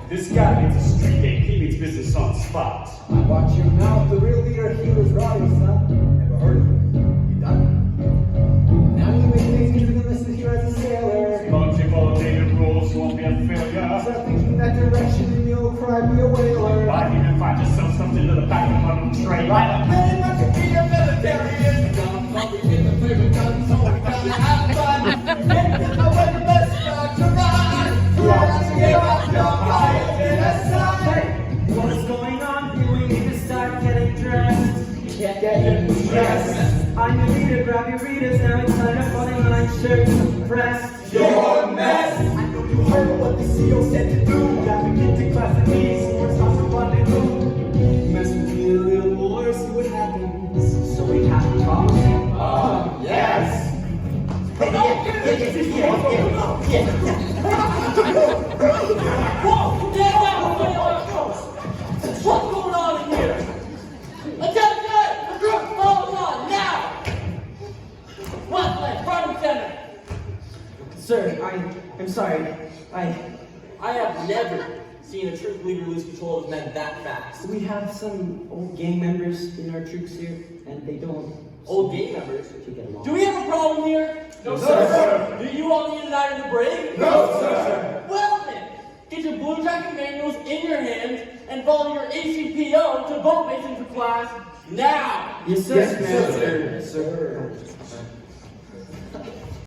This guy needs a street game. He needs business on the spot. I watch your mouth. The real leader here is Roddy's son. Never heard of him. You done? Now you make things easy to listen here as a sailor. As long as you follow dated rules, you won't be a failure. Start thinking that direction and you'll cry, be a whaler. Why even find yourself stuffed into the back of one train? Like, man, I could be a military. I'm probably in the favorite gun, so I'm gonna have fun. And I wear the best dog to ride. Let's get off your fire in a side. What's going on here? We need to start getting dressed. You can't get your dress. I'm the leader, grab your readers. Now it's time to find my shirts pressed. You're a mess. I know you heard what the CEO said to do. Got to get to class and eat, so it's not so fun to do. Mess with me a little more, see what happens. So we have to talk. Yes. Whoa! Get out! What's going on in here? Attention! Hold on, now! Left leg, front and center. Sir, I'm sorry. I have never seen a troop leader lose control of men that fast. We have some old gang members in our troops here, and they don't. Old gang members? To get along. Do we have a problem here? No, sir. Do you all need a night in the break? No, sir. Well then, get your blue jacket manuals in your hands and follow your ACPO to boat mason for class now. Yes, sir. Yes, sir. Sir.